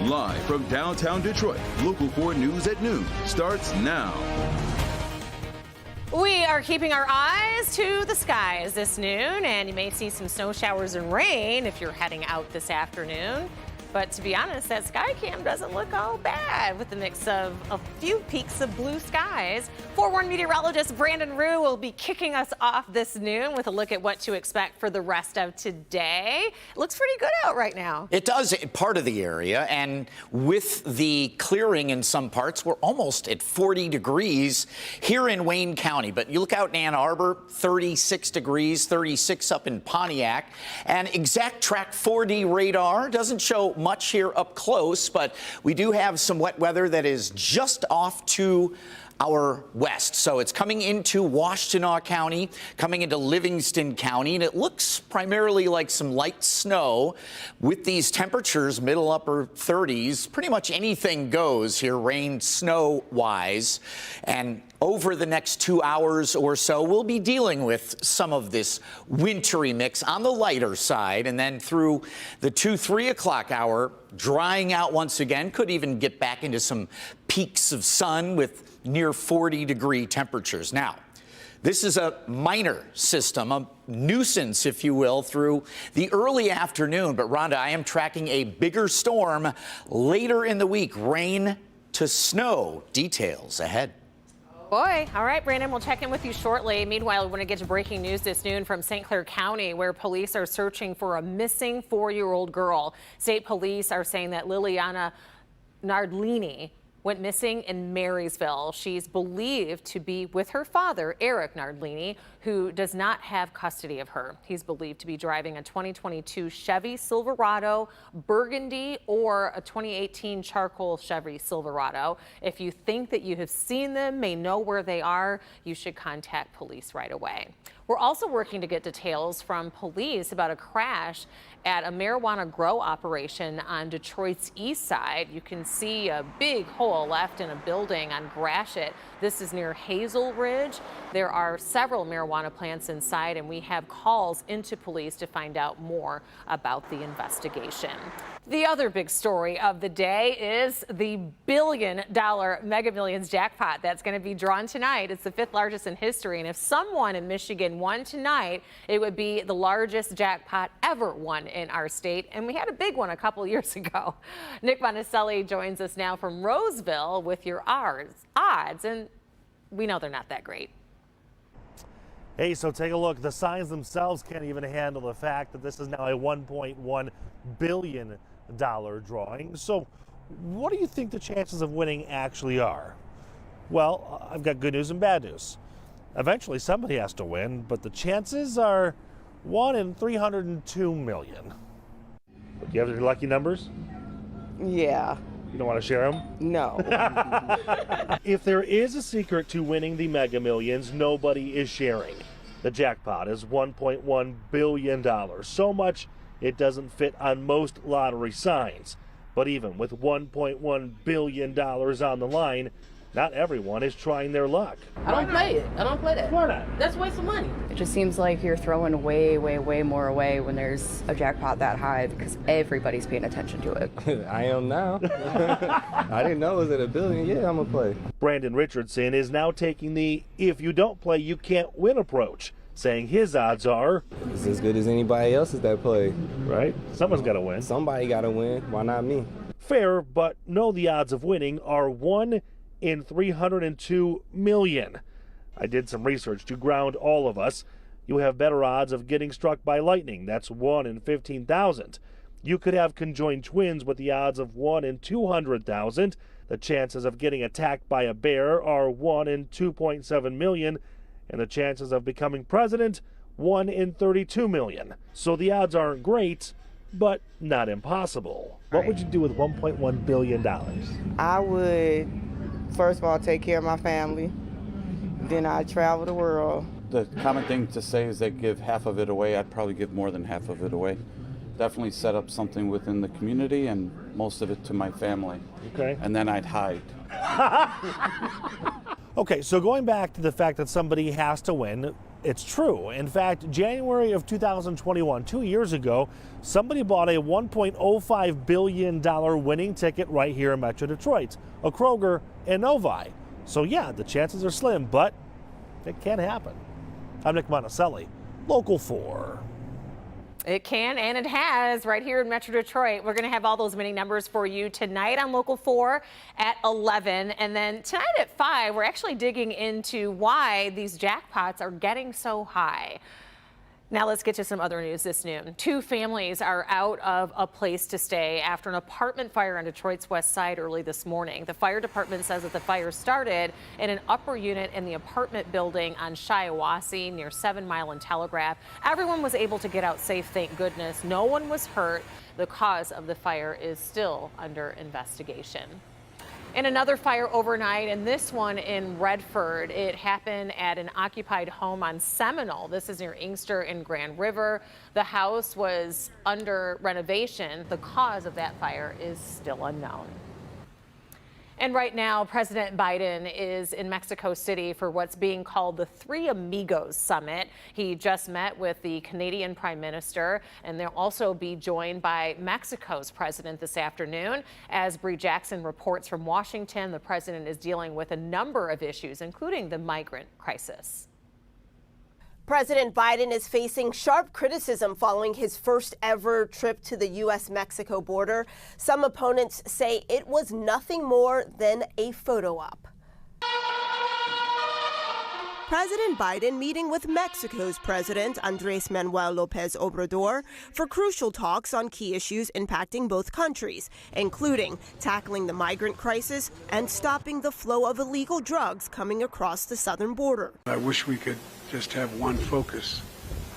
Live from downtown Detroit, Local 4 News at noon starts now. We are keeping our eyes to the skies this noon, and you may see some snow showers and rain if you're heading out this afternoon. But to be honest, that sky cam doesn't look all bad with the mix of a few peaks of blue skies. Forewarned meteorologist Brandon Rue will be kicking us off this noon with a look at what to expect for the rest of today. It looks pretty good out right now. It does, part of the area, and with the clearing in some parts, we're almost at 40 degrees here in Wayne County. But you look out in Ann Arbor, 36 degrees, 36 up in Pontiac. And exact track 4D radar doesn't show much here up close, but we do have some wet weather that is just off to our west. So it's coming into Washtenaw County, coming into Livingston County, and it looks primarily like some light snow. With these temperatures, middle upper 30s, pretty much anything goes here, rain, snow wise. And over the next 2 hours or so, we'll be dealing with some of this wintry mix on the lighter side, and then through the 2-3 o'clock hour, drying out once again. Could even get back into some peaks of sun with near 40-degree temperatures. Now, this is a minor system, a nuisance, if you will, through the early afternoon. But, Rhonda, I am tracking a bigger storm later in the week. Rain to snow. Details ahead. Boy. All right, Brandon, we'll check in with you shortly. Meanwhile, we want to get to breaking news this noon from St. Clair County, where police are searching for a missing 4-year-old girl. State police are saying that Liliana Nardlini went missing in Marysville. She's believed to be with her father, Eric Nardlini, who does not have custody of her. He's believed to be driving a 2022 Chevy Silverado Burgundy or a 2018 charcoal Chevy Silverado. If you think that you have seen them, may know where they are, you should contact police right away. We're also working to get details from police about a crash at a marijuana grow operation on Detroit's east side. You can see a big hole left in a building on Gratiot. This is near Hazel Ridge. There are several marijuana plants inside, and we have calls into police to find out more about the investigation. The other big story of the day is the $1 billion Mega Millions jackpot that's going to be drawn tonight. It's the 5th largest in history, and if someone in Michigan won tonight, it would be the largest jackpot ever won in our state, and we had a big one a couple years ago. Nick Monticelli joins us now from Roseville with your odds, and we know they're not that great. Hey, so take a look. The signs themselves can't even handle the fact that this is now a $1.1 billion drawing. So what do you think the chances of winning actually are? Well, I've got good news and bad news. Eventually somebody has to win, but the chances are 1 in 302 million. Do you have your lucky numbers? Yeah. You don't want to share them? No. If there is a secret to winning the Mega Millions, nobody is sharing. The jackpot is $1.1 billion. So much it doesn't fit on most lottery signs. But even with $1.1 billion on the line, not everyone is trying their luck. I don't play it. I don't play that. Why not? That's a waste of money. It just seems like you're throwing way more away when there's a jackpot that high because everybody's paying attention to it. I am now. I didn't know it was at $1 billion. Yeah, I'm going to play. Brandon Richardson is now taking the if you don't play, you can't win approach, saying his odds are It's as good as anybody else's that play. right. Someone's got to win. Somebody got to win. Why not me? Fair, but know the odds of winning are 1 in 302 million. I did some research to ground all of us. You have better odds of getting struck by lightning. That's 1 in 15,000. You could have conjoined twins with the odds of 1 in 200,000. The chances of getting attacked by a bear are 1 in 2.7 million. And the chances of becoming president, 1 in 32 million. So the odds aren't great, but not impossible. What would you do with $1.1 billion? I would, first of all, take care of my family. Then I'd travel the world. The common thing to say is they give half of it away. I'd probably give more than half of it away. Definitely set up something within the community and most of it to my family. Okay. And then I'd hide. Okay, so going back to the fact that somebody has to win, It's true. In fact, January of 2021, 2 years ago, somebody bought a $1.05 billion winning ticket right here in Metro Detroit, a Kroger in Novi. So yeah, the chances are slim, but it can happen. I'm Nick Monticelli, Local 4. It can and it has right here in Metro Detroit. We're going to have all those winning numbers for you tonight on Local 4 at 11. And then tonight at 5, we're actually digging into why these jackpots are getting so high. Now let's get to some other news this noon. 2 families are out of a place to stay after an apartment fire on Detroit's west side early this morning. The fire department says that the fire started in an upper unit in the apartment building on Shiawassee near 7 Mile and Telegraph. Everyone was able to get out safe, thank goodness. No one was hurt. The cause of the fire is still under investigation. And another fire overnight, and this one in Redford. It happened at an occupied home on Seminole. This is near Inkster and Grand River. The house was under renovation. The cause of that fire is still unknown. And right now, President Biden is in Mexico City for what's being called the Three Amigos Summit. He just met with the Canadian Prime Minister, and they'll also be joined by Mexico's president this afternoon. As Bree Jackson reports from Washington, the president is dealing with a number of issues, including the migrant crisis. President Biden is facing sharp criticism following his first ever trip to the U.S.-Mexico border. Some opponents say it was nothing more than a photo op. President Biden meeting with Mexico's President Andrés Manuel López Obrador for crucial talks on key issues impacting both countries, including tackling the migrant crisis and stopping the flow of illegal drugs coming across the southern border. I wish we could just have one focus,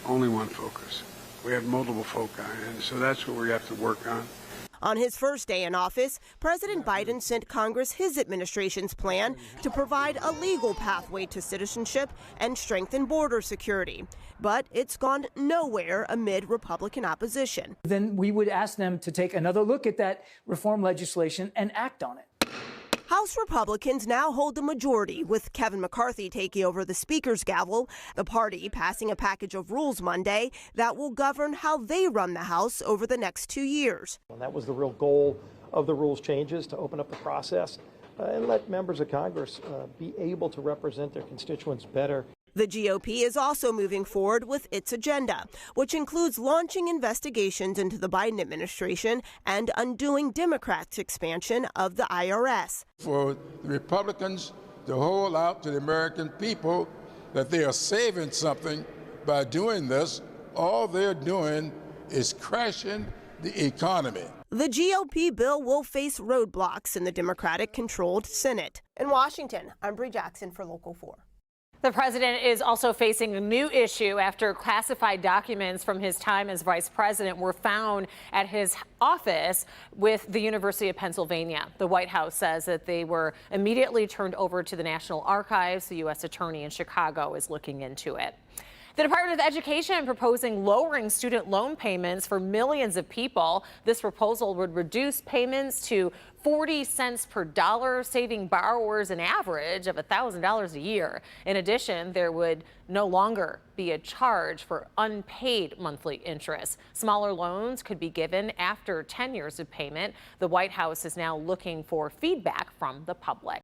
only one focus. We have multiple foci, and so that's what we have to work on. On his first day in office, President Biden sent Congress his administration's plan to provide a legal pathway to citizenship and strengthen border security. But it's gone nowhere amid Republican opposition. Then we would ask them to take another look at that reform legislation and act on it. House Republicans now hold the majority, with Kevin McCarthy taking over the Speaker's gavel, the party passing a package of rules Monday that will govern how they run the House over the next 2 years. And that was the real goal of the rules changes, to open up the process and let members of Congress be able to represent their constituents better. The GOP is also moving forward with its agenda, which includes launching investigations into the Biden administration and undoing Democrats' expansion of the IRS. For the Republicans to hold out to the American people that they are saving something by doing this, all they're doing is crashing the economy. The GOP bill will face roadblocks in the Democratic-controlled Senate. In Washington, I'm Bree Jackson for Local 4. The president is also facing a new issue after classified documents from his time as vice president were found at his office with the University of Pennsylvania. The White House says that they were immediately turned over to the National Archives. The U.S. Attorney in Chicago is looking into it. The Department of Education proposing lowering student loan payments for millions of people. This proposal would reduce payments to 40 cents per dollar, saving borrowers an average of $1,000 a year. In addition, there would no longer be a charge for unpaid monthly interest. Smaller loans could be given after 10 years of payment. The White House is now looking for feedback from the public.